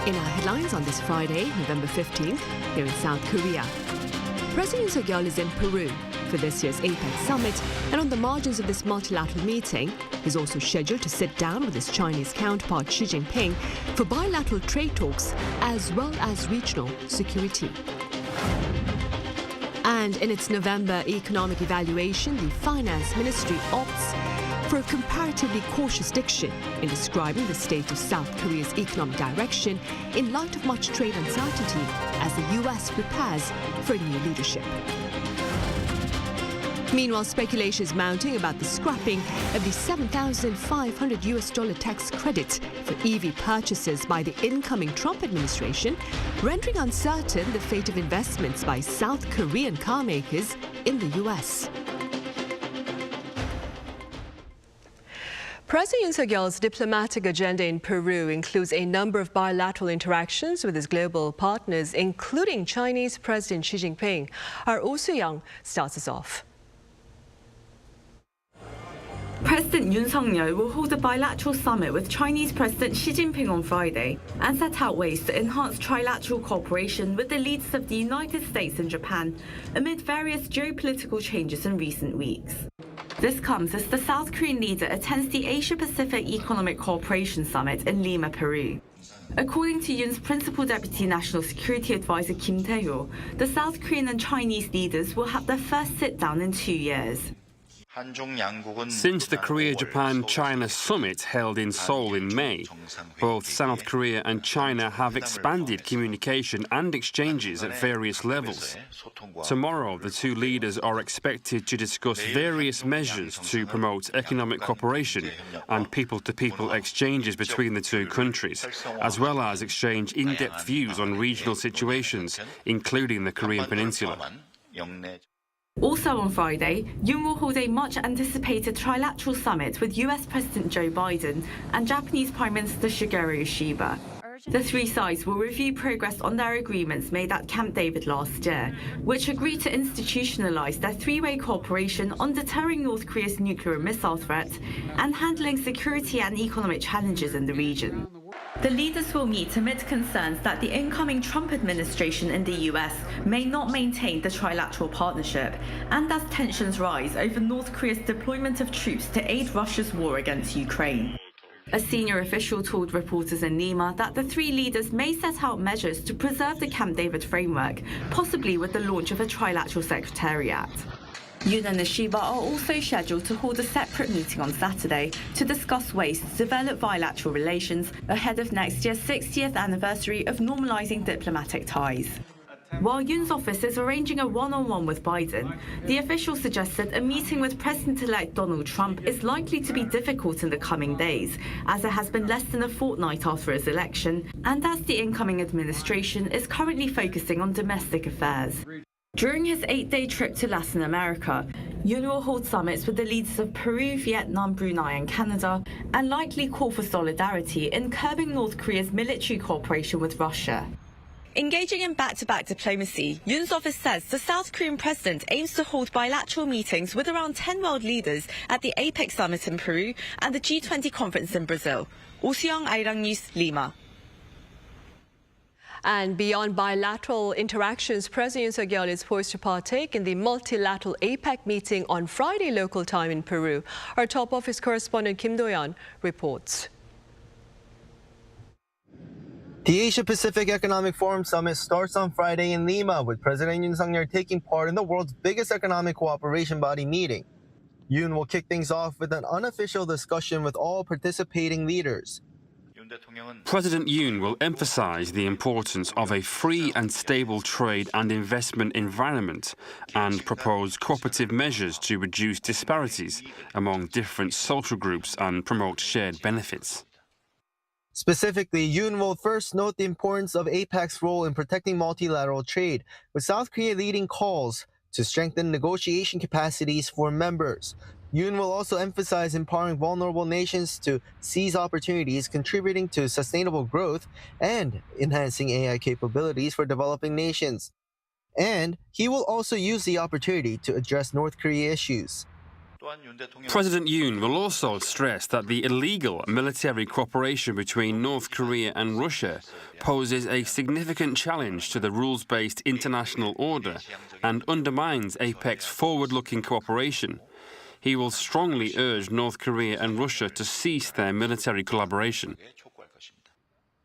In our headlines on this Friday, November 15th, here in South Korea. President Yoon Suk-yeol is in Peru for this year's APEC summit, and on the margins of this multilateral meeting, he's also scheduled to sit down with his Chinese counterpart Xi Jinping for bilateral trade talks as well as regional security. And in its November economic evaluation, the Finance Ministry opts for a comparatively cautious diction in describing the state of South Korea's economic direction in light of much trade uncertainty as the US prepares for new leadership. Meanwhile, speculation is mounting about the scrapping of the $7,500 tax credit for EV purchases by the incoming Trump administration, rendering uncertain the fate of investments by South Korean car makers in the US. President Yoon Suk-yeol's diplomatic agenda in Peru includes a number of bilateral interactions with his global partners, including Chinese President Xi Jinping. Our Oh Soo-young starts us off. President Yoon Suk-yeol will hold a bilateral summit with Chinese President Xi Jinping on Friday and set out ways to enhance trilateral cooperation with the leaders of the United States and Japan amid various geopolitical changes in recent weeks. This comes as the South Korean leader attends the Asia-Pacific Economic Cooperation Summit in Lima, Peru. According to Yoon's Principal Deputy National Security Advisor Kim Tae-ho, the South Korean and Chinese leaders will have their first sit-down in 2 years. Since the Korea-Japan-China summit held in Seoul in May, both South Korea and China have expanded communication and exchanges at various levels. Tomorrow, the two leaders are expected to discuss various measures to promote economic cooperation and people-to-people exchanges between the two countries, as well as exchange in-depth views on regional situations, including the Korean Peninsula. Also on Friday, Yoon will hold a much-anticipated trilateral summit with US President Joe Biden and Japanese Prime Minister Shigeru Ishiba. The three sides will review progress on their agreements made at Camp David last year, which agreed to institutionalize their three-way cooperation on deterring North Korea's nuclear and missile threat and handling security and economic challenges in the region. The leaders will meet amid concerns that the incoming Trump administration in the US may not maintain the trilateral partnership, and as tensions rise over North Korea's deployment of troops to aid Russia's war against Ukraine. A senior official told reporters in Lima that the three leaders may set out measures to preserve the Camp David framework, possibly with the launch of a trilateral secretariat. Yoon and Ishiba are also scheduled to hold a separate meeting on Saturday to discuss ways to develop bilateral relations ahead of next year's 60th anniversary of normalizing diplomatic ties. While Yoon's office is arranging a one-on-one with Biden, the official suggested a meeting with President-elect Donald Trump is likely to be difficult in the coming days, as it has been less than a fortnight after his election, and as the incoming administration is currently focusing on domestic affairs. During his 8-day trip to Latin America, Yoon will hold summits with the leaders of Peru, Vietnam, Brunei and Canada, and likely call for solidarity in curbing North Korea's military cooperation with Russia. Engaging in back-to-back diplomacy, Yoon's office says the South Korean president aims to hold bilateral meetings with around 10 world leaders at the APEC summit in Peru and the G20 conference in Brazil. Oh Soo-young, Arirang News, Lima. And beyond bilateral interactions, President Yoon Suk-yeol is poised to partake in the multilateral APEC meeting on Friday local time in Peru. Our top office correspondent Kim Do-yeon reports. The Asia-Pacific Economic Forum Summit starts on Friday in Lima, with President Yoon Suk-yeol taking part in the world's biggest economic cooperation body meeting. Yoon will kick things off with an unofficial discussion with all participating leaders. President Yoon will emphasize the importance of a free and stable trade and investment environment and propose cooperative measures to reduce disparities among different social groups and promote shared benefits. Specifically, Yoon will first note the importance of APEC's role in protecting multilateral trade, with South Korea leading calls to strengthen negotiation capacities for members. Yoon will also emphasize empowering vulnerable nations to seize opportunities, contributing to sustainable growth and enhancing AI capabilities for developing nations. And he will also use the opportunity to address North Korea issues. President Yoon will also stress that the illegal military cooperation between North Korea and Russia poses a significant challenge to the rules-based international order and undermines APEC's forward-looking cooperation. He will strongly urge North Korea and Russia to cease their military collaboration.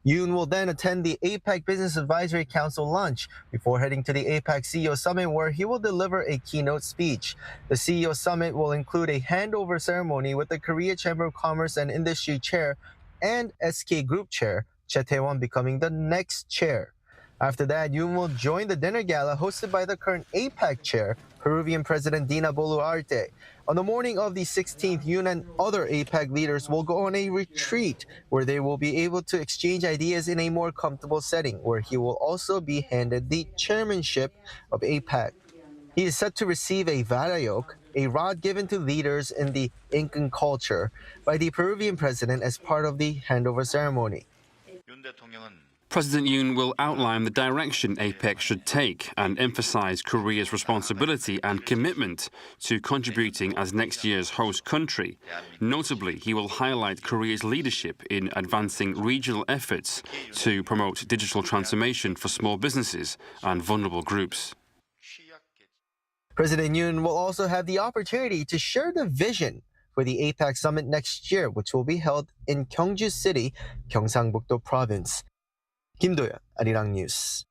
Yoon will then attend the APEC Business Advisory Council lunch before heading to the APEC CEO Summit, where he will deliver a keynote speech. The CEO Summit will include a handover ceremony with the Korea Chamber of Commerce and Industry Chair and SK Group Chair, Che Tae-won, becoming the next chair. After that, Yoon will join the dinner gala hosted by the current APEC chair, Peruvian President Dina Boluarte. On the morning of the 16th, Yoon and other APEC leaders will go on a retreat where they will be able to exchange ideas in a more comfortable setting, where he will also be handed the chairmanship of APEC. He is set to receive a varayok, a rod given to leaders in the Incan culture, by the Peruvian president as part of the handover ceremony. President Yoon will outline the direction APEC should take and emphasize Korea's responsibility and commitment to contributing as next year's host country. Notably, he will highlight Korea's leadership in advancing regional efforts to promote digital transformation for small businesses and vulnerable groups. President Yoon will also have the opportunity to share the vision for the APEC summit next year, which will be held in Gyeongju City, Gyeongsangbuk-do Province. Kim Do-yeon, Arirang News.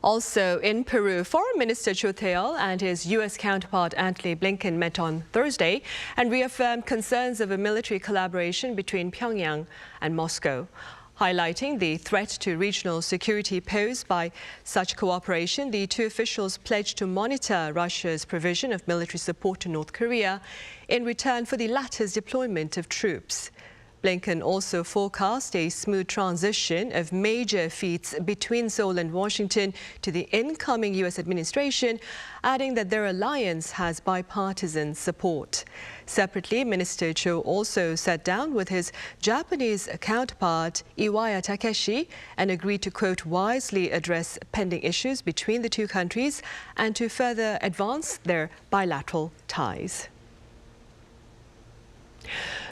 Also in Peru, Foreign Minister Cho Tae-yeol and his U.S. counterpart Antony Blinken met on Thursday and reaffirmed concerns of a military collaboration between Pyongyang and Moscow. Highlighting the threat to regional security posed by such cooperation, the two officials pledged to monitor Russia's provision of military support to North Korea in return for the latter's deployment of troops. Blinken also forecast a smooth transition of major feats between Seoul and Washington to the incoming U.S. administration, adding that their alliance has bipartisan support. Separately, Minister Cho also sat down with his Japanese counterpart Iwaya Takeshi and agreed to, quote, wisely address pending issues between the two countries and to further advance their bilateral ties.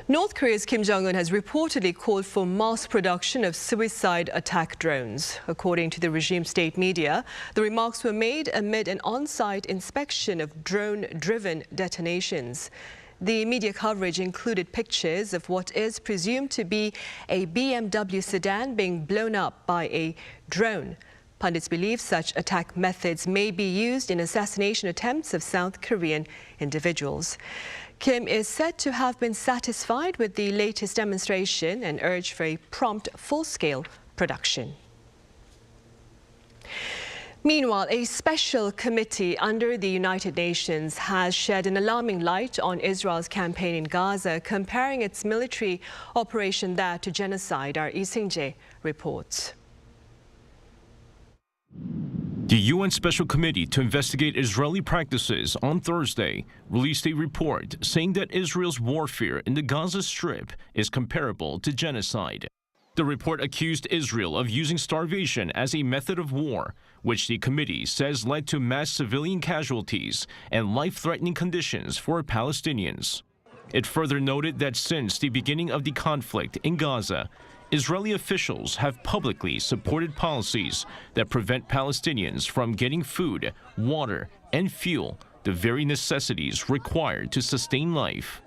North Korea's Kim Jong-un has reportedly called for mass production of suicide attack drones. According to the regime state media, the remarks were made amid an on-site inspection of drone-driven detonations. The media coverage included pictures of what is presumed to be a BMW sedan being blown up by a drone. Pundits believe such attack methods may be used in assassination attempts of South Korean individuals. Kim is said to have been satisfied with the latest demonstration and urged for a prompt full-scale production. Meanwhile, a special committee under the United Nations has shed an alarming light on Israel's campaign in Gaza, comparing its military operation there to genocide, our Lee Jae-myung reports. The UN Special Committee to investigate Israeli practices on Thursday released a report saying that Israel's warfare in the Gaza Strip is comparable to genocide. The report accused Israel of using starvation as a method of war, which the committee says led to mass civilian casualties and life-threatening conditions for Palestinians. It further noted that since the beginning of the conflict in Gaza, Israeli officials have publicly supported policies that prevent Palestinians from getting food, water, and fuel, the very necessities required to sustain life.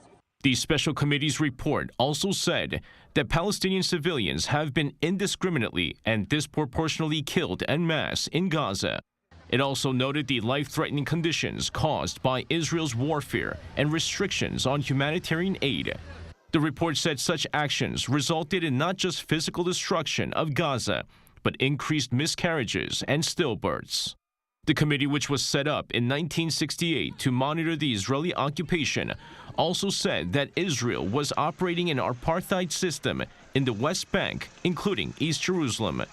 The Special Committee's report also said that Palestinian civilians have been indiscriminately and disproportionately killed en masse in Gaza. It also noted the life-threatening conditions caused by Israel's warfare and restrictions on humanitarian aid. The report said such actions resulted in not just physical destruction of Gaza, but increased miscarriages and stillbirths. The committee, which was set up in 1968 to monitor the Israeli occupation, also said that Israel was operating an apartheid system in the West Bank, including East Jerusalem.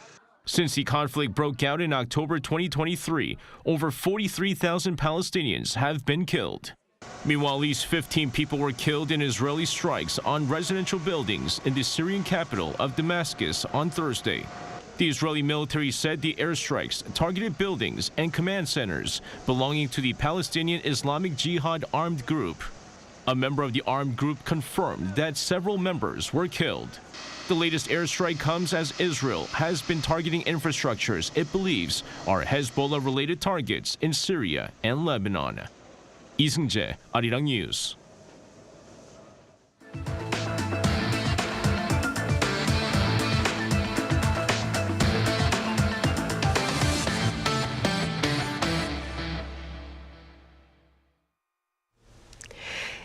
Since the conflict broke out in October 2023, over 43,000 Palestinians have been killed. Meanwhile, at least 15 people were killed in Israeli strikes on residential buildings in the Syrian capital of Damascus on Thursday. The Israeli military said the airstrikes targeted buildings and command centers belonging to the Palestinian Islamic Jihad armed group. A member of the armed group confirmed that several members were killed. The latest airstrike comes as Israel has been targeting infrastructures it believes are Hezbollah-related targets in Syria and Lebanon. Lee Jae-myung, Arirang News.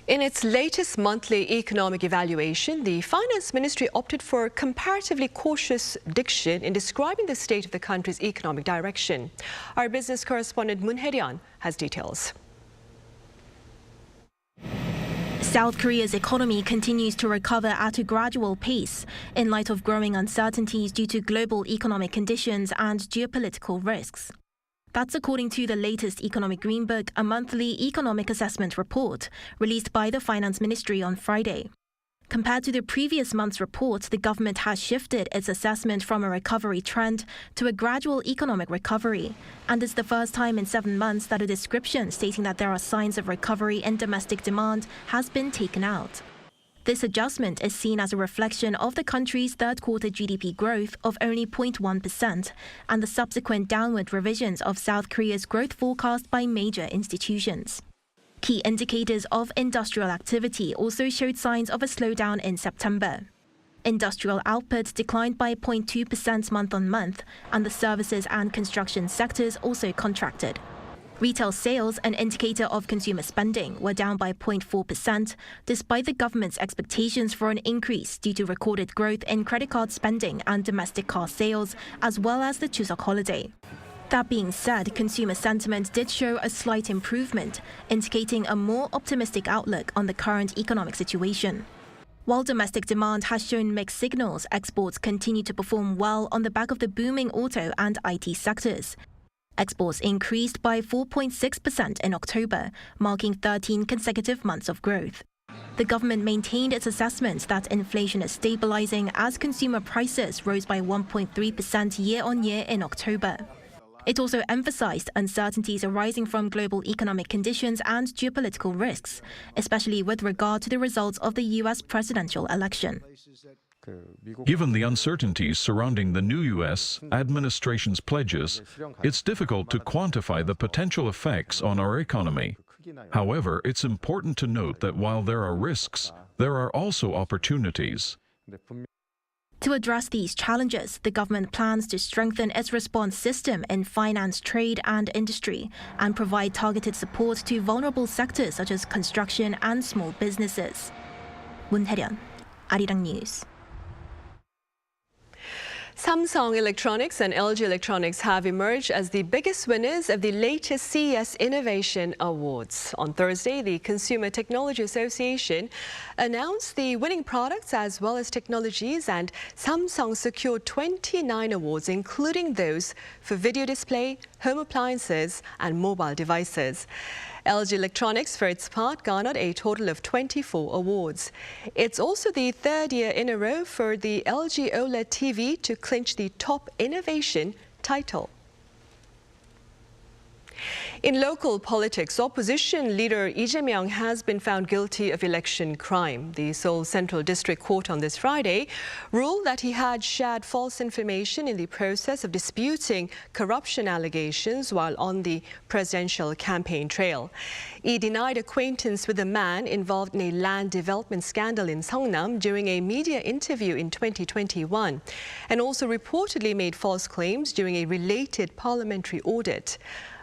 In its latest monthly economic evaluation, the Finance Ministry opted for comparatively cautious diction in describing the state of the country's economic direction. Our business correspondent Moon Hae-ryun has details. South Korea's economy continues to recover at a gradual pace in light of growing uncertainties due to global economic conditions and geopolitical risks. That's according to the latest Economic Greenbook, a monthly economic assessment report released by the Finance Ministry on Friday. Compared to the previous month's report, the government has shifted its assessment from a recovery trend to a gradual economic recovery. And it's the first time in 7 months that a description stating that there are signs of recovery in domestic demand has been taken out. This adjustment is seen as a reflection of the country's third-quarter GDP growth of only 0.1% and the subsequent downward revisions of South Korea's growth forecast by major institutions. Key indicators of industrial activity also showed signs of a slowdown in September. Industrial output declined by 0.2% month-on-month, and the services and construction sectors also contracted. Retail sales, an indicator of consumer spending, were down by 0.4%, despite the government's expectations for an increase due to recorded growth in credit card spending and domestic car sales, as well as the Chuseok holiday. That being said, consumer sentiment did show a slight improvement, indicating a more optimistic outlook on the current economic situation. While domestic demand has shown mixed signals, exports continue to perform well on the back of the booming auto and IT sectors. Exports increased by 4.6% in October, marking 13 consecutive months of growth. The government maintained its assessment that inflation is stabilizing as consumer prices rose by 1.3% year-on-year in October. It also emphasized uncertainties arising from global economic conditions and geopolitical risks, especially with regard to the results of the U.S. presidential election. Given the uncertainties surrounding the new U.S. administration's pledges, it's difficult to quantify the potential effects on our economy. However, it's important to note that while there are risks, there are also opportunities. To address these challenges, the government plans to strengthen its response system in finance, trade and industry and provide targeted support to vulnerable sectors such as construction and small businesses. Moon Hae-ryun, Arirang News. Samsung Electronics and LG Electronics have emerged as the biggest winners of the latest CES Innovation Awards. On Thursday, the Consumer Technology Association announced the winning products as well as technologies, and Samsung secured 29 awards, including those for video display, home appliances and mobile devices. LG Electronics, for its part, garnered a total of 24 awards. It's also the third year in a row for the LG OLED TV to clinch the top innovation title. In local politics, opposition leader Lee Jae-myung has been found guilty of election crime. The Seoul Central District Court on this Friday ruled that he had shared false information in the process of disputing corruption allegations while on the presidential campaign trail. He denied acquaintance with a man involved in a land development scandal in Seongnam during a media interview in 2021, and also reportedly made false claims during a related parliamentary audit.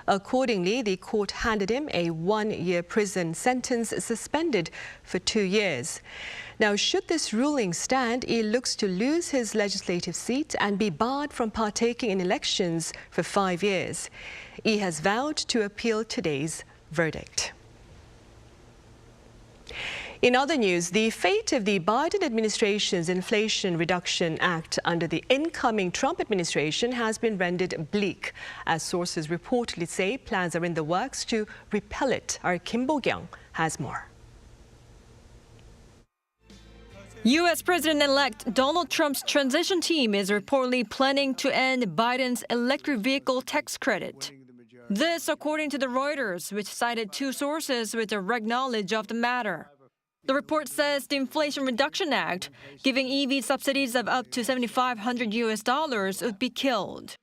Accordingly, the court handed him a 1-year prison sentence suspended for 2 years. Now, should this ruling stand, he looks to lose his legislative seat and be barred from partaking in elections for 5 years. He has vowed to appeal today's verdict. In other news, the fate of the Biden administration's Inflation Reduction Act under the incoming Trump administration has been rendered bleak, as sources reportedly say plans are in the works to repeal it. Our Kim Bo-kyung has more. U.S. President-elect Donald Trump's transition team is reportedly planning to end Biden's electric vehicle tax credit. This, according to the Reuters, which cited two sources with direct knowledge of the matter. The report says the Inflation Reduction Act, giving EV subsidies of up to $7,500 would be killed.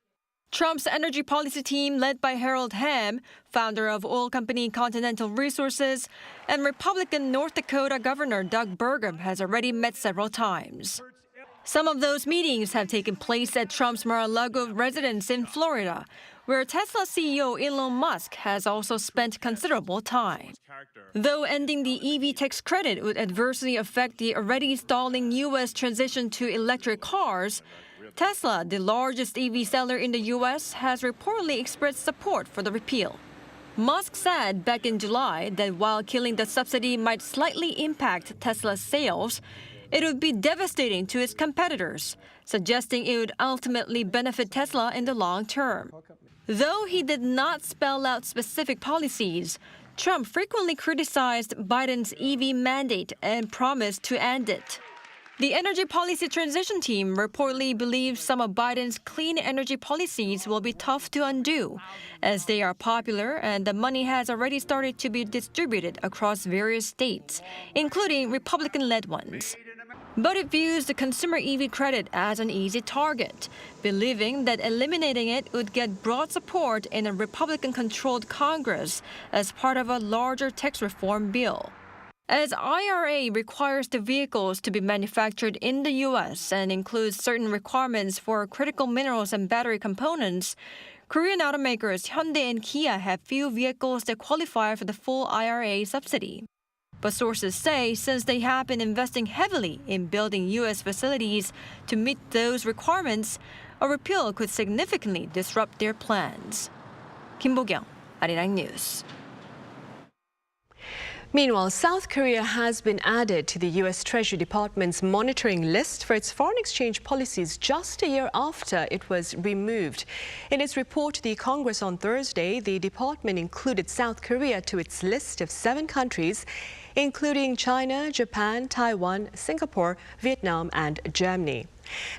Trump's energy policy team, led by Harold Hamm, founder of oil company Continental Resources, and Republican North Dakota Governor Doug Burgum, has already met several times. Some of those meetings have taken place at Trump's Mar-a-Lago residence in Florida, where Tesla CEO Elon Musk has also spent considerable time. Though ending the EV tax credit would adversely affect the already stalling U.S. transition to electric cars, Tesla, the largest EV seller in the U.S., has reportedly expressed support for the repeal. Musk said back in July that while killing the subsidy might slightly impact Tesla's sales, it would be devastating to its competitors, suggesting it would ultimately benefit Tesla in the long term. Though he did not spell out specific policies, Trump frequently criticized Biden's EV mandate and promised to end it. The Energy Policy Transition Team reportedly believes some of Biden's clean energy policies will be tough to undo, as they are popular and the money has already started to be distributed across various states, including Republican-led ones. But it views the consumer EV credit as an easy target, believing that eliminating it would get broad support in a Republican-controlled Congress as part of a larger tax reform bill. As IRA requires the vehicles to be manufactured in the U.S. and includes certain requirements for critical minerals and battery components, Korean automakers Hyundai and Kia have few vehicles that qualify for the full IRA subsidy. But sources say since they have been investing heavily in building U.S. facilities to meet those requirements, a repeal could significantly disrupt their plans. Kim Bo-kyung, Arirang News. Meanwhile, South Korea has been added to the U.S. Treasury Department's monitoring list for its foreign exchange policies just a year after it was removed. In its report to the Congress on Thursday, the department included South Korea to its list of 7 countries, including China, Japan, Taiwan, Singapore, Vietnam, and Germany.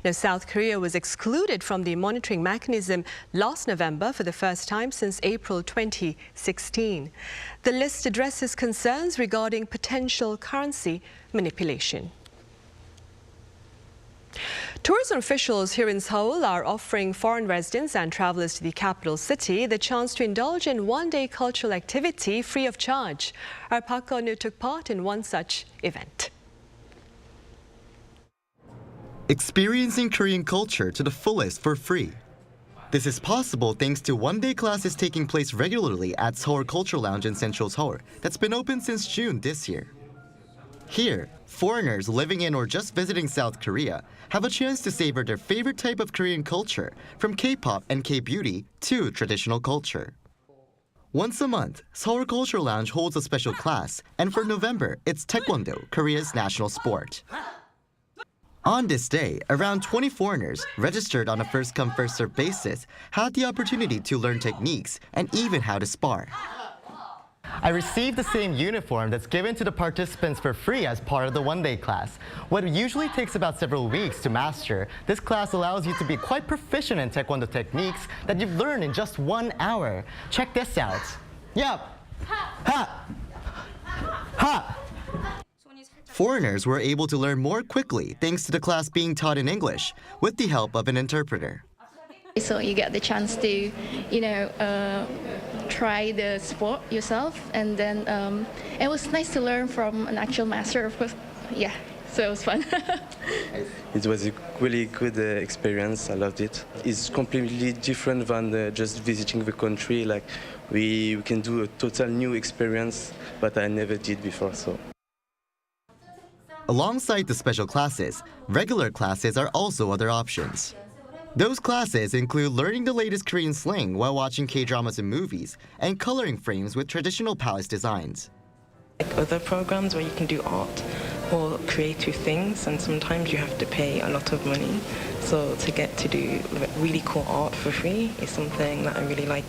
Now, South Korea was excluded from the monitoring mechanism last November for the first time since April 2016. The list addresses concerns regarding potential currency manipulation. Tourism officials here in Seoul are offering foreign residents and travelers to the capital city the chance to indulge in one-day cultural activity free of charge. Our Park Geon-woo took part in one such event. Experiencing Korean culture to the fullest for free. This is possible thanks to one-day classes taking place regularly at Seoul Cultural Lounge in Central Seoul that's been open since June this year. Here, foreigners living in or just visiting South Korea have a chance to savor their favorite type of Korean culture, from K-pop and K-beauty to traditional culture. Once a month, Seoul Cultural Lounge holds a special class, and for November, it's Taekwondo, Korea's national sport. On this day, around 20 foreigners, registered on a first-come, first-served basis, had the opportunity to learn techniques and even how to spar. I received the same uniform that's given to the participants for free as part of the one-day class. What usually takes about several weeks to master, this class allows you to be quite proficient in Taekwondo techniques that you've learned in just 1 hour. Check this out. Yup. Ha. Ha. Foreigners were able to learn more quickly thanks to the class being taught in English, with the help of an interpreter. So you get the chance to, try the sport yourself, and then it was nice to learn from an actual master, of course. Yeah, so it was fun. It was a really good experience. I loved it. It's completely different than just visiting the country. Like we can do a total new experience, but I never did before. So. Alongside the special classes, regular classes are also other options. Those classes include learning the latest Korean slang while watching K-dramas and movies, and coloring frames with traditional palace designs. Like other programs where you can do art, or creative things, and sometimes you have to pay a lot of money. So to get to do really cool art for free is something that I really like.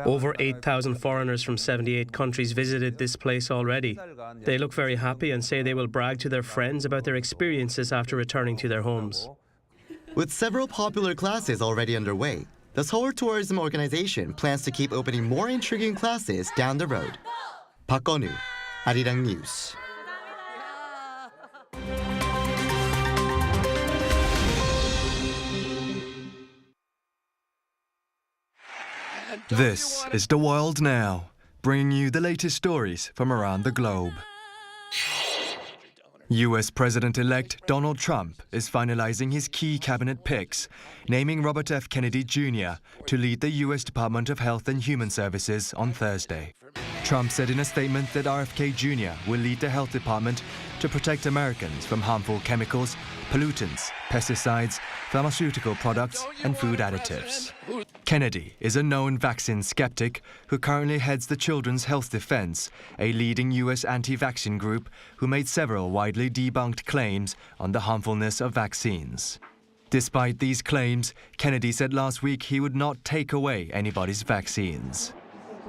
Over 8,000 foreigners from 78 countries visited this place already. They look very happy and say they will brag to their friends about their experiences after returning to their homes. With several popular classes already underway, the Seoul Tourism Organization plans to keep opening more intriguing classes down the road. Park Eun-woo, Arirang News. This is The World Now, bringing you the latest stories from around the globe. US President-elect Donald Trump is finalizing his key cabinet picks, naming Robert F. Kennedy Jr. to lead the US Department of Health and Human Services on Thursday. Trump said in a statement that RFK Jr. will lead the health department to protect Americans from harmful chemicals, pollutants, pesticides, pharmaceutical products, and food additives. Kennedy is a known vaccine skeptic who currently heads the Children's Health Defense, a leading U.S. anti-vaccine group who made several widely debunked claims on the harmfulness of vaccines. Despite these claims, Kennedy said last week he would not take away anybody's vaccines.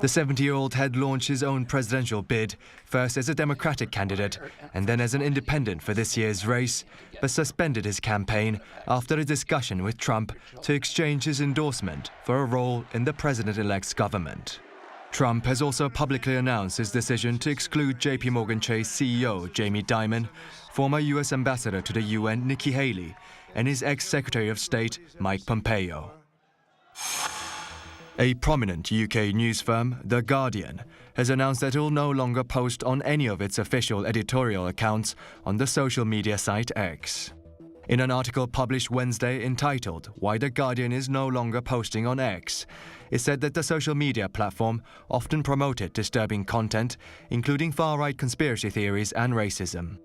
The 70-year-old had launched his own presidential bid, first as a Democratic candidate and then as an independent for this year's race, but suspended his campaign after a discussion with Trump to exchange his endorsement for a role in the president-elect's government. Trump has also publicly announced his decision to exclude JP Morgan Chase CEO Jamie Dimon, former U.S. ambassador to the UN Nikki Haley, and his ex-Secretary of State Mike Pompeo. A prominent UK news firm, The Guardian, has announced that it will no longer post on any of its official editorial accounts on the social media site X. In an article published Wednesday entitled "Why The Guardian is no longer posting on X," it said that the social media platform often promoted disturbing content, including far-right conspiracy theories and racism.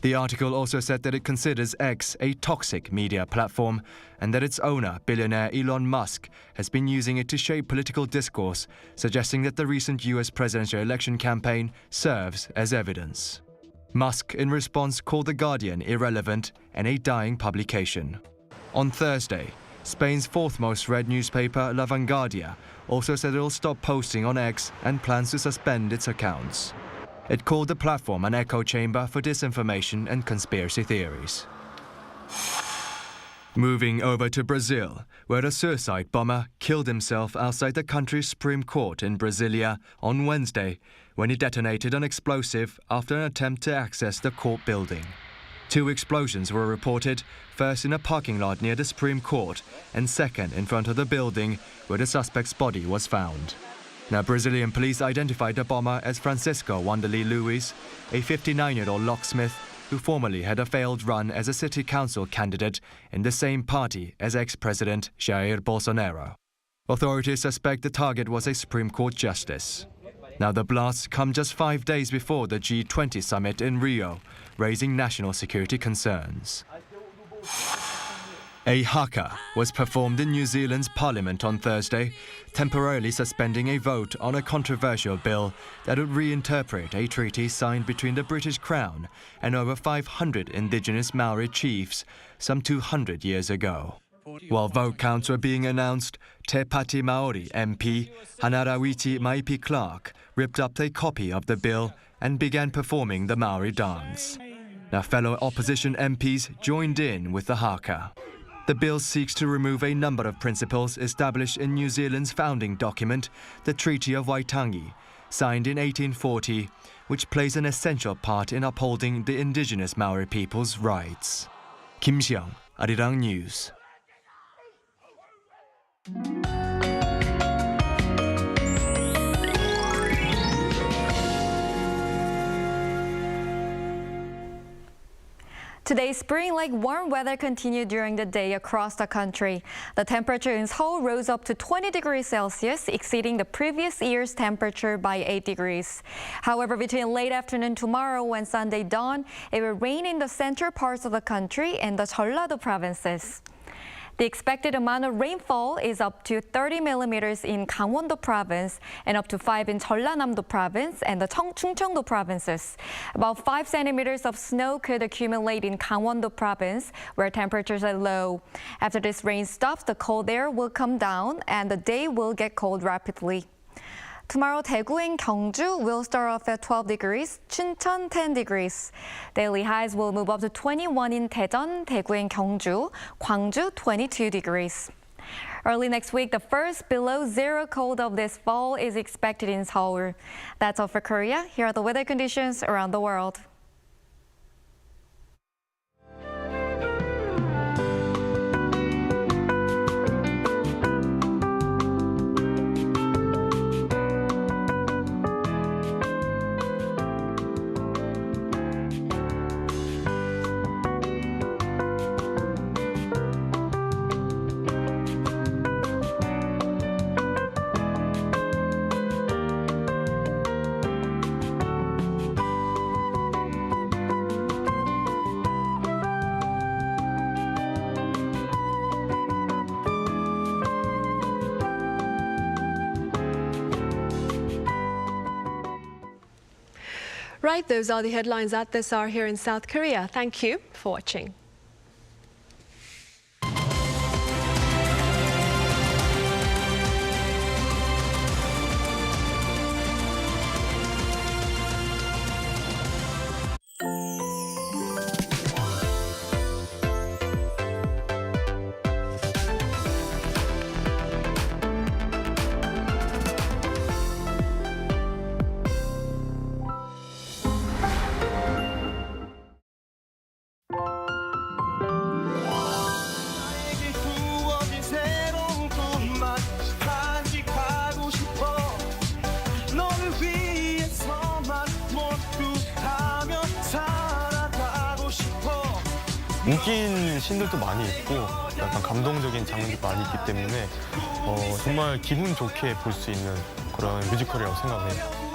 The article also said that it considers X a toxic media platform and that its owner, billionaire Elon Musk, has been using it to shape political discourse, suggesting that the recent US presidential election campaign serves as evidence. Musk, in response, called The Guardian irrelevant and a dying publication. On Thursday, Spain's fourth most read newspaper, La Vanguardia, also said it will stop posting on X and plans to suspend its accounts. It called the platform an echo chamber for disinformation and conspiracy theories. Moving over to Brazil, where a suicide bomber killed himself outside the country's Supreme Court in Brasilia on Wednesday when he detonated an explosive after an attempt to access the court building. 2 explosions were reported, first in a parking lot near the Supreme Court and second in front of the building where the suspect's body was found. Now, Brazilian police identified the bomber as Francisco Wanderlei Luiz, a 59-year-old locksmith who formerly had a failed run as a city council candidate in the same party as ex-president Jair Bolsonaro. Authorities suspect the target was a Supreme Court justice. Now, the blasts come just 5 days before the G20 summit in Rio, raising national security concerns. A haka was performed in New Zealand's Parliament on Thursday, temporarily suspending a vote on a controversial bill that would reinterpret a treaty signed between the British Crown and over 500 indigenous Maori chiefs some 200 years ago. While vote counts were being announced, Te Pati Maori MP Hanarawiti Maipi Clark ripped up a copy of the bill and began performing the Maori dance. Now, fellow opposition MPs joined in with the haka. The bill seeks to remove a number of principles established in New Zealand's founding document, the Treaty of Waitangi, signed in 1840, which plays an essential part in upholding the indigenous Maori people's rights. Kim Seong, Arirang News. Today, spring-like warm weather continued during the day across the country. The temperature in Seoul rose up to 20 degrees Celsius, exceeding the previous year's temperature by 8 degrees. However, between late afternoon tomorrow and Sunday dawn, it will rain in the central parts of the country and the Jeollado provinces. The expected amount of rainfall is up to 30 millimeters in Gangwon-do province and up to 5 in Jeollanam-do province and the Chungcheong-do provinces. About 5 centimeters of snow could accumulate in Gangwon-do province, where temperatures are low. After this rain stops, the cold air will come down and the day will get cold rapidly. Tomorrow, Daegu and Gyeongju will start off at 12 degrees, Chuncheon 10 degrees. Daily highs will move up to 21 in Daejeon, Daegu and Gyeongju, Gwangju 22 degrees. Early next week, the first below-zero cold of this fall is expected in Seoul. That's all for Korea. Here are the weather conditions around the world. Right, those are the headlines at this hour here in South Korea. Thank you for watching. 인기인 신들도 많이 있고 약간 감동적인 장면도 많이 있기 때문에 정말 기분 좋게 볼 수 있는 그런 뮤지컬이라고 생각해요.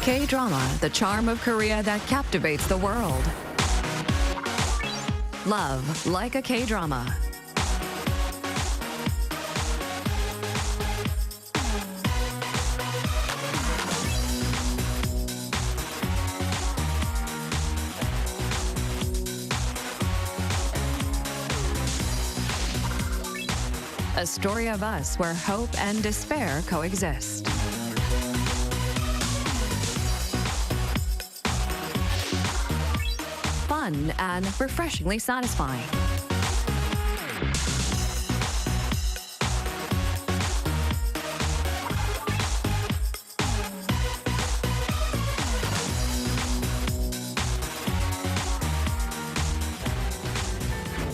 K-drama, the charm of Korea that captivates the world. Love like a K-drama. A story of us where hope and despair coexist. Fun and refreshingly satisfying.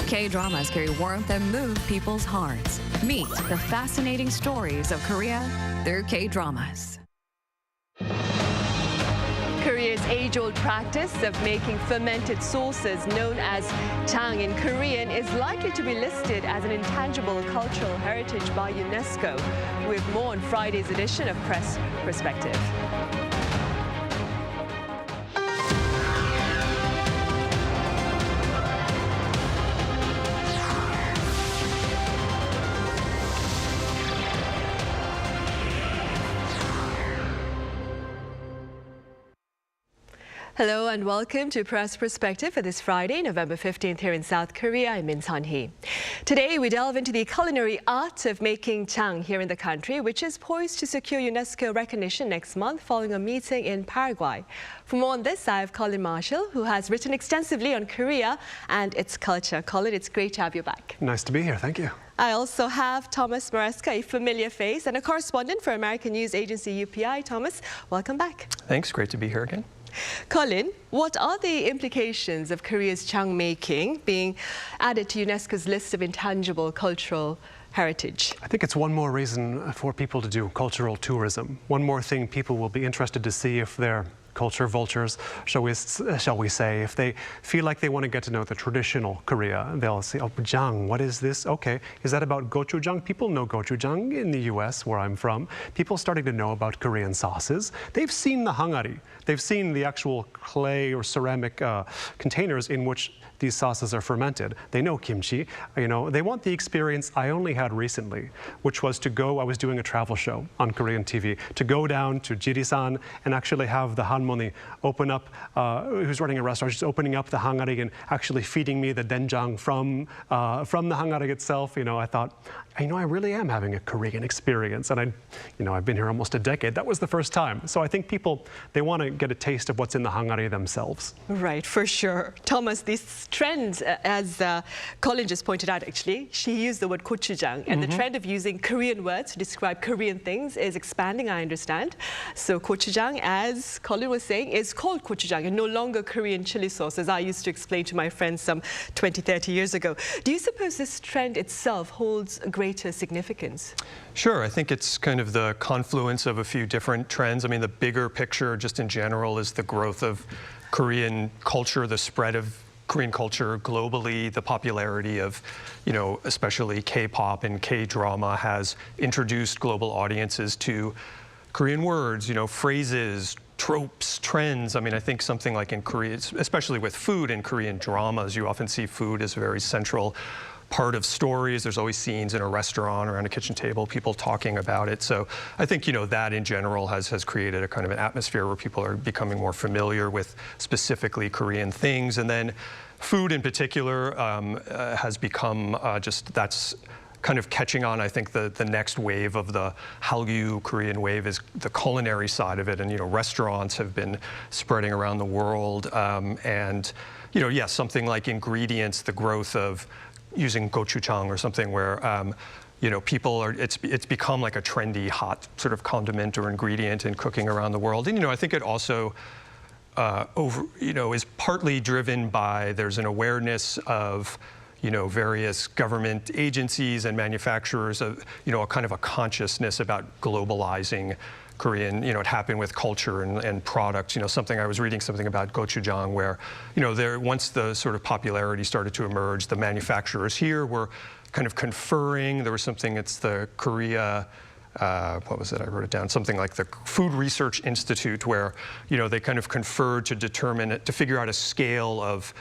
K-dramas carry warmth and move people's hearts. Meet the fascinating stories of Korea through K-dramas. Korea's age-old practice of making fermented sauces known as jang in Korean is likely to be listed as an intangible cultural heritage by UNESCO. We have more on Friday's edition of Press Perspective. Hello and welcome to Press Perspective for this Friday, November 15th here in South Korea. I'm Min Sun-hee. Today we delve into the culinary art of making jang here in the country, which is poised to secure UNESCO recognition next month following a meeting in Paraguay. For more on this, I have Colin Marshall, who has written extensively on Korea and its culture. Colin, it's great to have you back. Nice to be here, thank you. I also have Thomas Maresca, a familiar face and a correspondent for American news agency UPI. Thomas, welcome back. Thanks, great to be here again. Colin, what are the implications of Korea's jang making being added to UNESCO's list of intangible cultural heritage? I think it's one more reason for people to do cultural tourism. One more thing people will be interested to see if they're culture vultures, shall we say. If they feel like they want to get to know the traditional Korea, they'll say, oh, jang, what is this? Okay, is that about gochujang? People know gochujang in the US, where I'm from. People starting to know about Korean sauces. They've seen the hangari. They've seen the actual clay or ceramic containers in which these sauces are fermented. They know kimchi. You know, they want the experience I only had recently, which was to go, I was doing a travel show on Korean TV, to go down to Jirisan and actually have the hanmoni open up, who's running a restaurant, just opening up the hangari and actually feeding me the doenjang from the hangari itself. You know, I thought, you know, I really am having a Korean experience. And I've been here almost a decade. That was the first time. So I think people, they want to get a taste of what's in the hangari themselves. Right, for sure. Thomas, this trend, as Colin just pointed out, actually, she used the word gochujang, and the trend of using Korean words to describe Korean things is expanding, I understand. So gochujang, as Colin was saying, is called gochujang and no longer Korean chili sauce, as I used to explain to my friends some 20, 30 years ago. Do you suppose this trend itself holds greater significance? Sure, I think it's kind of the confluence of a few different trends. I mean, the bigger picture just in general is the growth of Korean culture, the spread of Korean culture globally, the popularity of, especially K-pop and K-drama has introduced global audiences to Korean words, phrases, tropes, trends. I mean, I think something like in Korea, especially with food in Korean dramas, you often see food as a very central part of stories. There's always scenes in a restaurant or around a kitchen table, people talking about it. So I think, that in general has created a kind of an atmosphere where people are becoming more familiar with specifically Korean things. And then food in particular has become that's kind of catching on. I think the next wave of the Hallyu Korean wave is the culinary side of it. And, restaurants have been spreading around the world. And, yes, something like ingredients, the growth of using gochujang or something where, people are, it's become like a trendy, hot sort of condiment or ingredient in cooking around the world. And, I think it also, is partly driven by, there's an awareness of, various government agencies and manufacturers of, a kind of a consciousness about globalizing Korean, it happened with culture and products. Something I was reading something about gochujang where, once the sort of popularity started to emerge, the manufacturers here were kind of conferring. There was something, it's the Korea what was it? I wrote it down. Something like the Food Research Institute, where they kind of conferred to figure out a scale of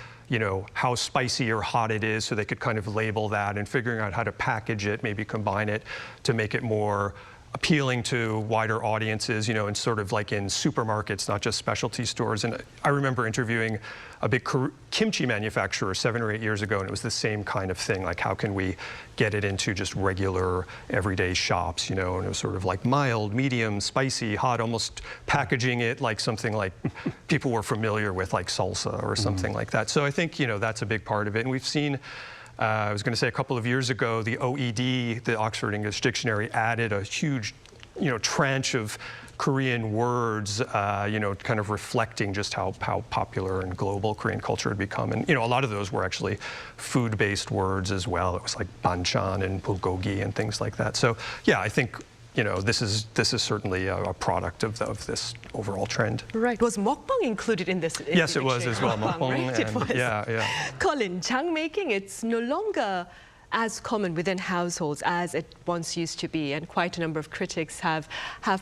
how spicy or hot it is, so they could kind of label that, and figuring out how to package it, maybe combine it to make it more appealing to wider audiences, and sort of like in supermarkets, not just specialty stores. And I remember interviewing a big kimchi manufacturer 7 or 8 years ago, and it was the same kind of thing, like how can we get it into just regular everyday shops, and it was sort of like mild, medium, spicy, hot, almost packaging it like something like people were familiar with, like salsa or something like that. So I think, that's a big part of it. And we've seen, I was going to say a couple of years ago, the OED, the Oxford English Dictionary, added a huge, tranche of Korean words, kind of reflecting just how popular and global Korean culture had become. And, a lot of those were actually food-based words as well. It was like banchan and bulgogi and things like that. So, yeah, I think, this is certainly a product of this overall trend. Right. Was mukbang included in this? Yes, it was as well. Mukbang, right? It was. Yeah. Colin, jang making, it's no longer as common within households as it once used to be, and quite a number of critics have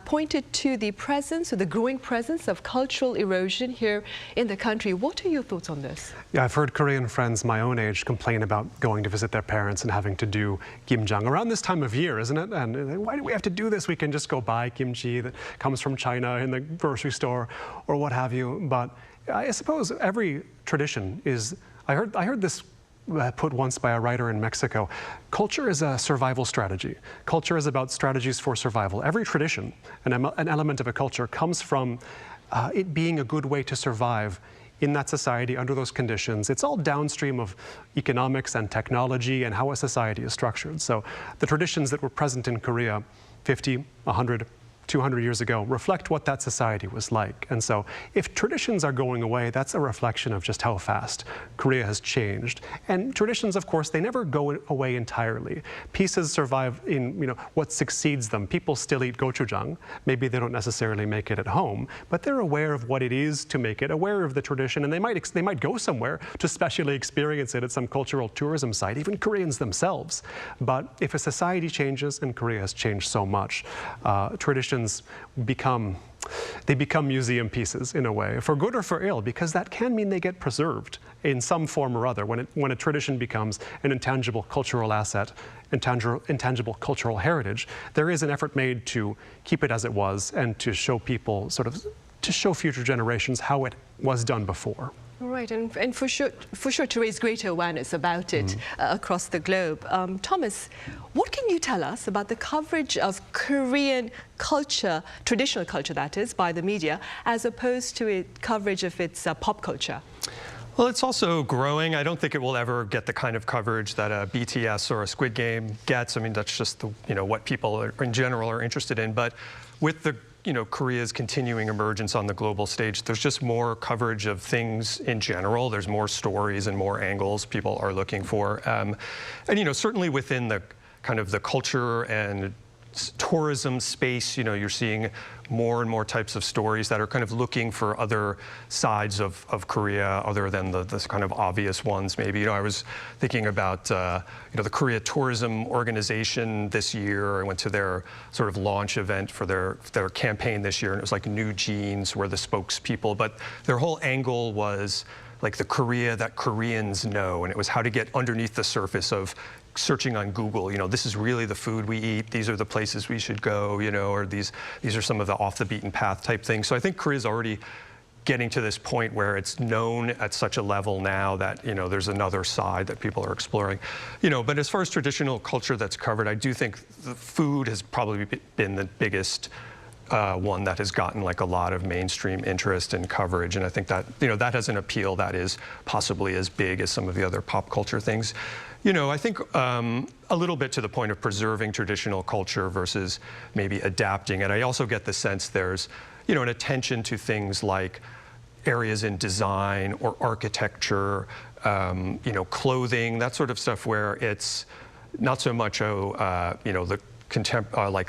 pointed to the presence, or the growing presence, of cultural erosion here in the country. What are your thoughts on this? Yeah, I've heard Korean friends my own age complain about going to visit their parents and having to do kimjang around this time of year, isn't it? And why do we have to do this? We can just go buy kimchi that comes from China in the grocery store or what have you. But I suppose every tradition is, I heard this put once by a writer in Mexico. Culture is a survival strategy. Culture is about strategies for survival. Every tradition, an element of a culture, comes from it being a good way to survive in that society under those conditions. It's all downstream of economics and technology and how a society is structured. So the traditions that were present in Korea 50, 100, 200 years ago reflect what that society was like. And so if traditions are going away, that's a reflection of just how fast Korea has changed. And traditions, of course, they never go away entirely. Pieces survive in what succeeds them. People still eat gochujang. Maybe they don't necessarily make it at home, but they're aware of what it is to make it, aware of the tradition, and they might go somewhere to specially experience it at some cultural tourism site, even Koreans themselves. But if a society changes, and Korea has changed so much, traditions become museum pieces in a way, for good or for ill, because that can mean they get preserved in some form or other. When a tradition becomes an intangible cultural asset, intangible cultural heritage, there is an effort made to keep it as it was and to show people, to show future generations how it was done before. Right, and for sure to raise greater awareness about it across the globe. Thomas, what can you tell us about the coverage of Korean culture, traditional culture that is, by the media, as opposed to coverage of its pop culture? Well, it's also growing. I don't think it will ever get the kind of coverage that a BTS or a Squid Game gets. I mean, that's just what people in general are interested in. But with the Korea's continuing emergence on the global stage, there's just more coverage of things in general. There's more stories and more angles people are looking for. And certainly within the kind of the culture and tourism space, you're seeing more and more types of stories that are kind of looking for other sides of Korea other than the kind of obvious ones maybe. I was thinking about the Korea Tourism Organization this year. I went to their sort of launch event for their campaign this year, and it was like New Jeans were the spokespeople, but their whole angle was like the Korea that Koreans know, and it was how to get underneath the surface of searching on Google, this is really the food we eat, these are the places we should go, or these are some of the off the beaten path type things. So I think Korea's already getting to this point where it's known at such a level now that, there's another side that people are exploring. But as far as traditional culture that's covered, I do think the food has probably been the biggest one that has gotten like a lot of mainstream interest and coverage, and I think that that has an appeal that is possibly as big as some of the other pop culture things. I think a little bit to the point of preserving traditional culture versus maybe adapting it. I also get the sense there's an attention to things like areas in design or architecture, clothing, that sort of stuff, where it's not so much like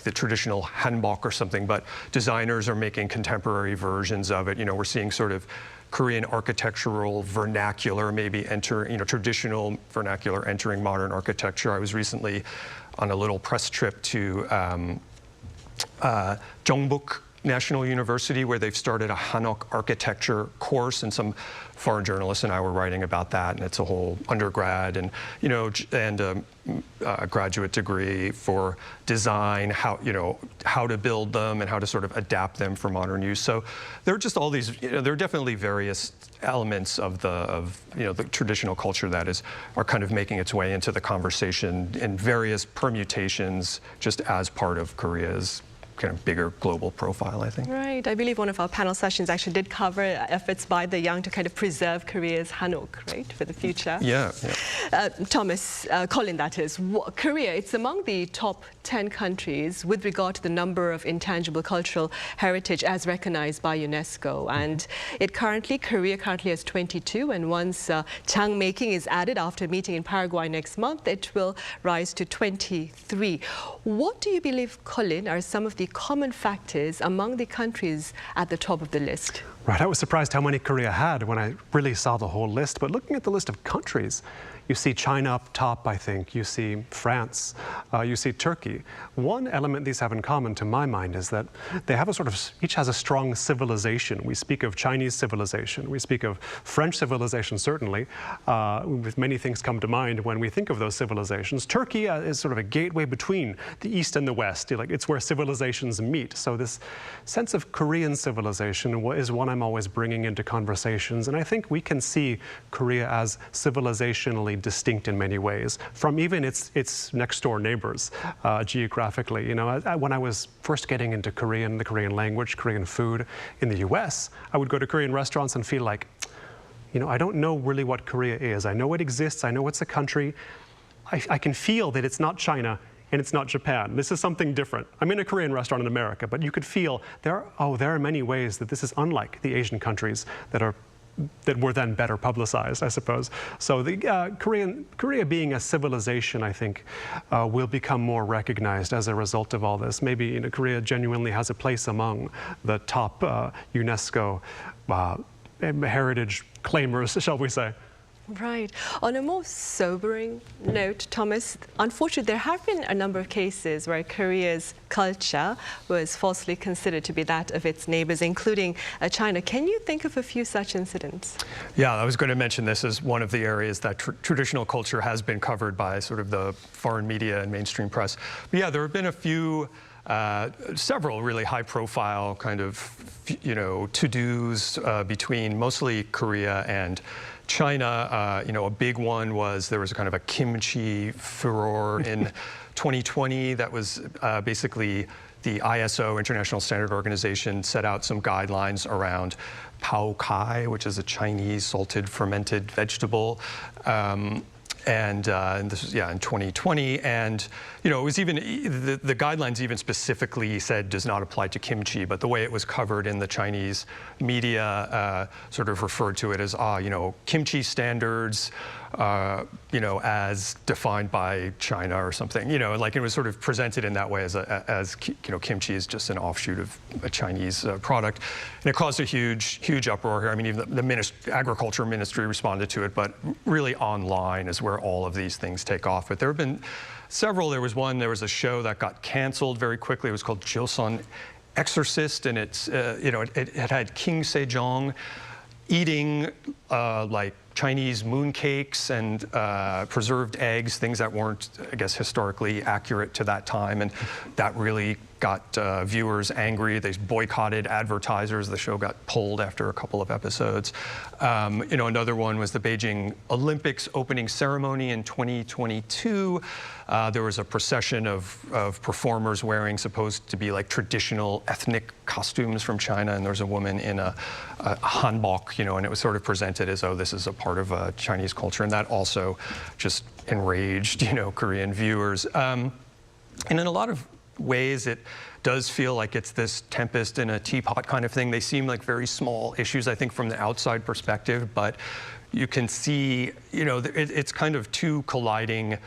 the traditional hanbok or something, but designers are making contemporary versions of it. We're seeing sort of Korean architectural vernacular maybe traditional vernacular entering modern architecture. I was recently on a little press trip to Jongbuk National University, where they've started a Hanok architecture course, and some foreign journalists and I were writing about that, and it's a whole undergrad and a graduate degree for design, how to build them and how to sort of adapt them for modern use. So there are just all these, there are definitely various elements of the traditional culture that are kind of making its way into the conversation in various permutations, just as part of Korea's kind of bigger global profile, I think. Right. I believe one of our panel sessions actually did cover efforts by the young to kind of preserve Korea's Hanok, right, for the future. Yeah. Colin, that is. Korea, it's among the top 10 countries with regard to the number of intangible cultural heritage as recognized by UNESCO. And Korea currently has 22, and once Chang making is added after a meeting in Paraguay next month, it will rise to 23. What do you believe, Colin, are some of the common factors among the countries at the top of the list? Right, I was surprised how many Korea had when I really saw the whole list, but looking at the list of countries, you see China up top, I think. You see France. You see Turkey. One element these have in common, to my mind, is that they have each has a strong civilization. We speak of Chinese civilization. We speak of French civilization, certainly. With many things come to mind when we think of those civilizations. Turkey is sort of a gateway between the East and the West. It's where civilizations meet. So this sense of Korean civilization is one I'm always bringing into conversations. And I think we can see Korea as civilizationally distinct in many ways from even its next door neighbors geographically. When I was first getting into Korean, the Korean language, Korean food in the US, I would go to Korean restaurants and feel like, I don't know really what Korea is. I know it exists. I know it's a country. I can feel that it's not China and it's not Japan. This is something different. I'm in a Korean restaurant in America, but you could feel there are many ways that this is unlike the Asian countries that were then better publicized, I suppose. So the Korea being a civilization, I think, will become more recognized as a result of all this. Maybe Korea genuinely has a place among the top UNESCO heritage claimers, shall we say. Right. On a more sobering note, Thomas, unfortunately, there have been a number of cases where Korea's culture was falsely considered to be that of its neighbors, including China. Can you think of a few such incidents? Yeah, I was going to mention this as one of the areas that traditional culture has been covered by sort of the foreign media and mainstream press. But yeah, there have been a few several really high-profile kind of, to-dos between mostly Korea and China. A big one was there was a kind of a kimchi furor in 2020 that was basically the ISO, International Standard Organization, set out some guidelines around pao kai, which is a Chinese salted fermented vegetable. And this was, in 2020. And, it was even, the guidelines even specifically said does not apply to kimchi, but the way it was covered in the Chinese media sort of referred to it as, kimchi standards, as defined by China or something. Like it was sort of presented in that way as kimchi is just an offshoot of a Chinese product. And it caused a huge uproar here. I mean, even the Agriculture Ministry responded to it, but really online is where all of these things take off. But there have been several. There was a show that got canceled very quickly. It was called Joseon Exorcist, and it's, it had King Sejong eating like Chinese mooncakes and preserved eggs, things that weren't, I guess, historically accurate to that time. And that really got viewers angry. They boycotted advertisers. The show got pulled after a couple of episodes. Another one was the Beijing Olympics opening ceremony in 2022. There was a procession of performers wearing supposed to be like traditional ethnic costumes from China, and there was a woman in a hanbok, and it was sort of presented as, oh, this is a part of Chinese culture, and that also just enraged, Korean viewers. And in a lot of ways, it does feel like it's this tempest in a teapot kind of thing. They seem like very small issues, I think, from the outside perspective, but you can see, it's kind of two colliding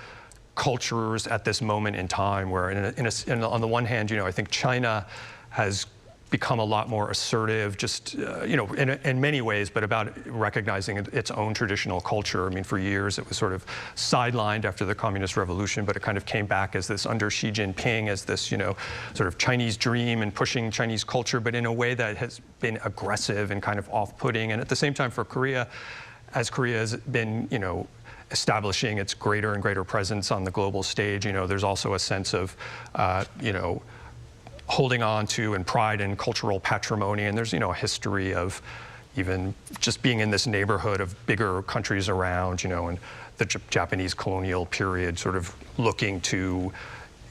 cultures at this moment in time, where on the one hand, I think China has become a lot more assertive, just, in many ways, but about recognizing its own traditional culture. I mean, for years it was sort of sidelined after the Communist Revolution, but it kind of came back as this under Xi Jinping, as this, sort of Chinese dream and pushing Chinese culture, but in a way that has been aggressive and kind of off-putting. And at the same time for Korea, as Korea has been, establishing its greater and greater presence on the global stage, there's also a sense of, holding on to and pride in cultural patrimony. And there's, a history of even just being in this neighborhood of bigger countries around, and the Japanese colonial period sort of looking to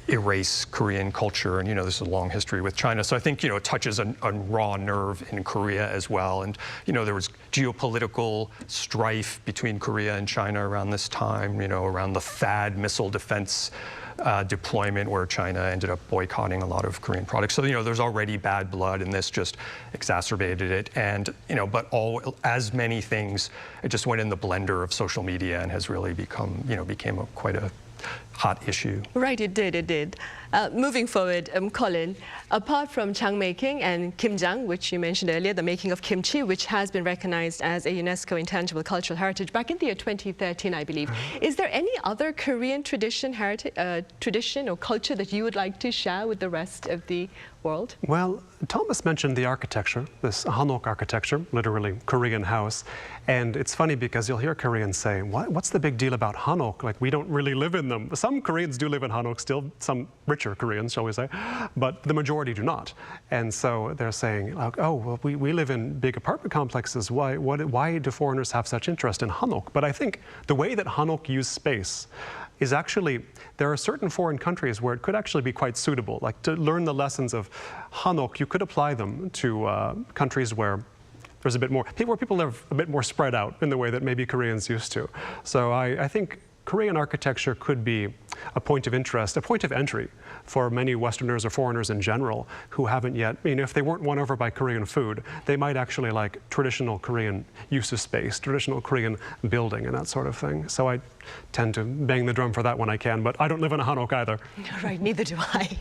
erase Korean culture. And, this is a long history with China. So I think, it touches a raw nerve in Korea as well. And, there was geopolitical strife between Korea and China around this time, around the THAAD missile defense deployment, where China ended up boycotting a lot of Korean products. So, there's already bad blood, and this just exacerbated it. And, but as many things, it just went in the blender of social media and has really become, became quite a hot issue. Right, it did. Moving forward, Colin, apart from Chang making and kimjang, which you mentioned earlier, the making of kimchi, which has been recognized as a UNESCO Intangible Cultural Heritage back in the year 2013, I believe. Is there any other Korean tradition or culture that you would like to share with the rest of the world? Well, Thomas mentioned the architecture, this Hanok architecture, literally Korean house. And it's funny because you'll hear Koreans say, what's the big deal about Hanok? Like, we don't really live in them. Some Koreans do live in Hanok still, some richer Koreans, shall we say, but the majority do not. And so they're saying, oh, well, we live in big apartment complexes. Why do foreigners have such interest in Hanok? But I think the way that Hanok use space is actually, there are certain foreign countries where it could actually be quite suitable. Like, to learn the lessons of Hanok, you could apply them to countries where there's a bit more, where people live a bit more spread out in the way that maybe Koreans used to. So I think Korean architecture could be a point of interest, a point of entry for many Westerners or foreigners in general who haven't yet, if they weren't won over by Korean food, they might actually like traditional Korean use of space, traditional Korean building and that sort of thing. So I tend to bang the drum for that when I can, but I don't live in a Hanok either. Right, neither do I.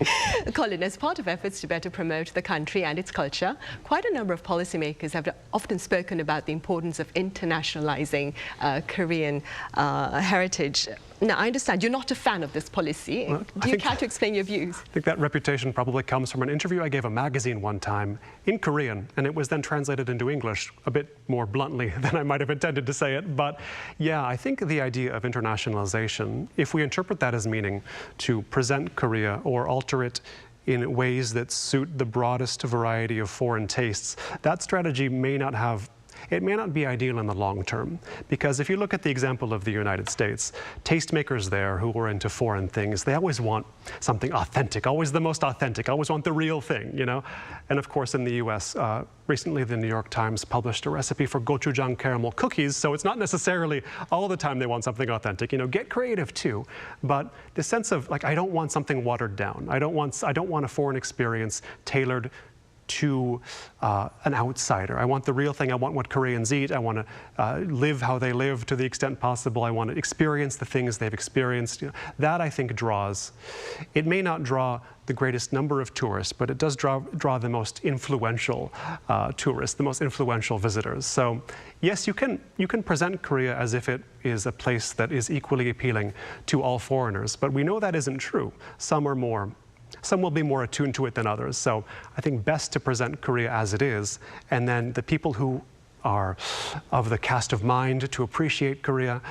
Colin, as part of efforts to better promote the country and its culture, quite a number of policymakers have often spoken about the importance of internationalizing Korean heritage. Now, I understand you're not a fan of this policy. Do you care to explain your views? I think that reputation probably comes from an interview I gave a magazine one time in Korean, and it was then translated into English a bit more bluntly than I might have intended to say it. But yeah, I think the idea of internationalization, if we interpret that as meaning to present Korea or alter it in ways that suit the broadest variety of foreign tastes, that strategy may not be ideal in the long term. Because if you look at the example of the United States, tastemakers there who are into foreign things, they always want something authentic, always the most authentic, always want the real thing, And of course, in the US, recently the New York Times published a recipe for gochujang caramel cookies, so it's not necessarily all the time they want something authentic. Get creative too. But the sense of, like, I don't want something watered down. I don't want a foreign experience tailored to an outsider. I want the real thing. I want what Koreans eat. I want to live how they live to the extent possible. I want to experience the things they've experienced. That, I think, draws. It may not draw the greatest number of tourists, but it does draw the most influential tourists, the most influential visitors. So yes, you can present Korea as if it is a place that is equally appealing to all foreigners, but we know that isn't true. Some will be more attuned to it than others. So I think best to present Korea as it is, and then the people who are of the cast of mind to appreciate Korea,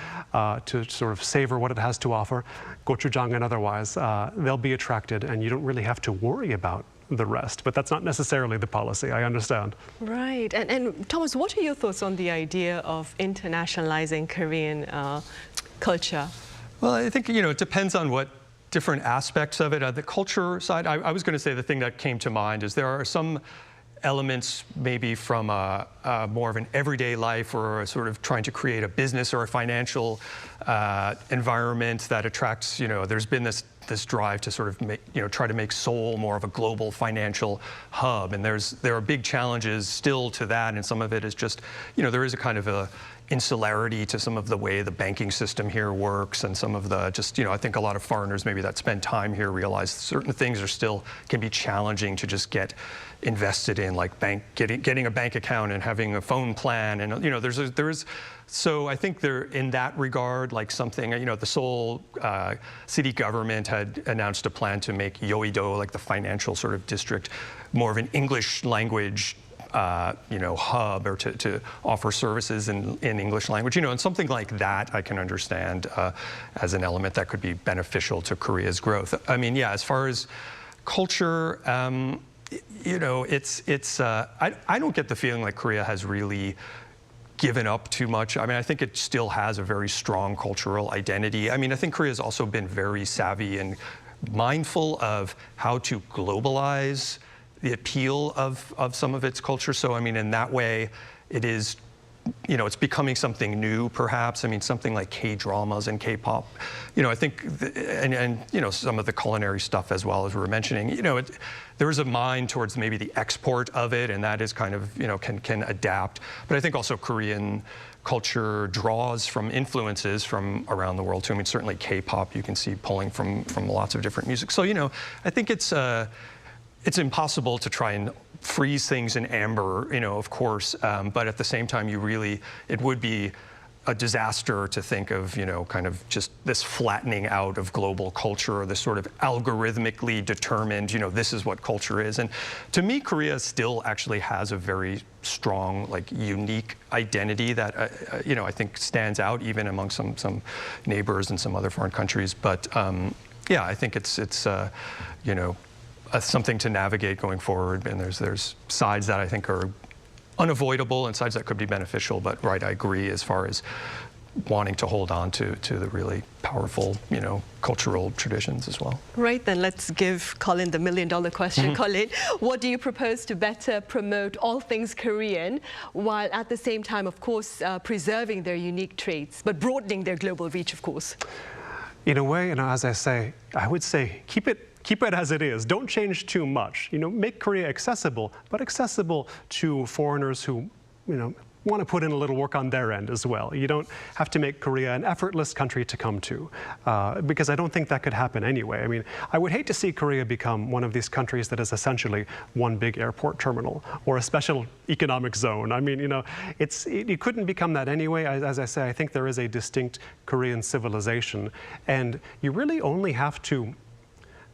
to sort of savor what it has to offer, gochujang and otherwise, they'll be attracted, and you don't really have to worry about the rest. But that's not necessarily the policy, I understand. Right. And Thomas, what are your thoughts on the idea of internationalizing Korean culture? Well, I think, it depends on what different aspects of it. The culture side, I was going to say the thing that came to mind is there are some elements maybe from more of an everyday life or sort of trying to create a business or a financial environment that attracts, there's been this this drive to sort of try to make Seoul more of a global financial hub, and there are big challenges still to that, and some of it is just, there is a kind of a insularity to some of the way the banking system here works, and some of the I think a lot of foreigners maybe that spend time here realize certain things can be challenging to just get invested in, like getting a bank account and having a phone plan, and so I think there, in that regard, like something, the Seoul city government had announced a plan to make Yeouido, like the financial sort of district, more of an English language hub, or to offer services in English language, and something like that I can understand as an element that could be beneficial to Korea's growth. I mean, yeah, as far as culture, I don't get the feeling like Korea has really given up too much. I mean, I think it still has a very strong cultural identity. I mean, I think Korea has also been very savvy and mindful of how to globalize the appeal of some of its culture. So, I mean, in that way, it is, it's becoming something new, perhaps. I mean, something like K-dramas and K-pop, I think, and some of the culinary stuff as well, as we were mentioning, there is a mind towards maybe the export of it, and that is kind of, can adapt. But I think also Korean culture draws from influences from around the world too. I mean, certainly K-pop, you can see pulling from lots of different music. So, I think it's impossible to try and freeze things in amber, of course, but at the same time, it would be a disaster to think of, kind of just this flattening out of global culture, or this sort of algorithmically determined, this is what culture is. And to me, Korea still actually has a very strong, like, unique identity that, I think stands out even among some neighbors and some other foreign countries. But yeah, I think it's something to navigate going forward, and there's sides that I think are unavoidable and sides that could be beneficial. But right, I agree as far as wanting to hold on to the really powerful, cultural traditions as well. Right, then let's give Colin the million-dollar question. Colin, what do you propose to better promote all things Korean, while at the same time, of course, preserving their unique traits, but broadening their global reach, of course? In a way, as I would say, keep it as it is. Don't change too much. Make Korea accessible, but accessible to foreigners who, want to put in a little work on their end as well. You don't have to make Korea an effortless country to come to, because I don't think that could happen anyway. I mean, I would hate to see Korea become one of these countries that is essentially one big airport terminal or a special economic zone. I mean, it couldn't become that anyway. As I say, I think there is a distinct Korean civilization, and you really only have to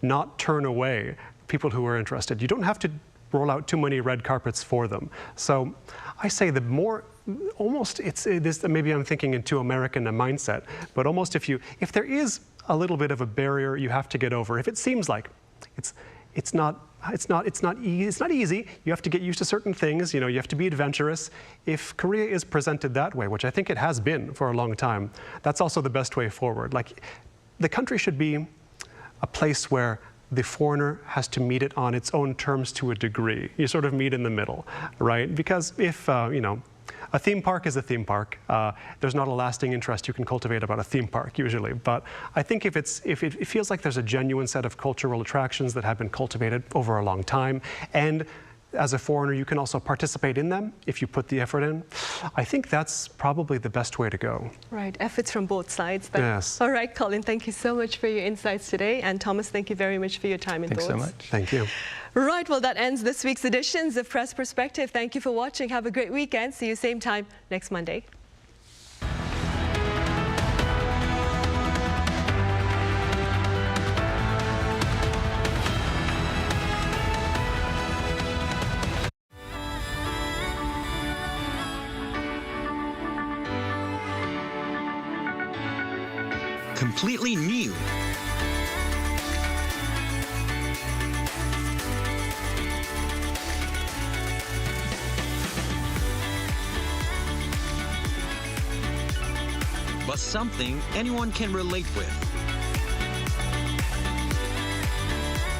not turn away people who are interested. You don't have to roll out too many red carpets for them. So I say the more, almost maybe I'm thinking in too American a mindset, but almost if there is a little bit of a barrier you have to get over, if it seems like it's not easy, you have to get used to certain things, you have to be adventurous. If Korea is presented that way, which I think it has been for a long time, that's also the best way forward. Like, the country should be a place where the foreigner has to meet it on its own terms to a degree. You sort of meet in the middle, right? Because if, a theme park is a theme park, there's not a lasting interest you can cultivate about a theme park usually. But I think if it feels like there's a genuine set of cultural attractions that have been cultivated over a long time, and as a foreigner, you can also participate in them if you put the effort in. I think that's probably the best way to go. Right, efforts from both sides. Then. Yes. All right, Colin, thank you so much for your insights today. And Thomas, thank you very much for your time and thoughts. Thanks so much. Thank you. Right, well, that ends this week's editions of Press Perspective. Thank you for watching. Have a great weekend. See you same time next Monday. Completely new. But something anyone can relate with.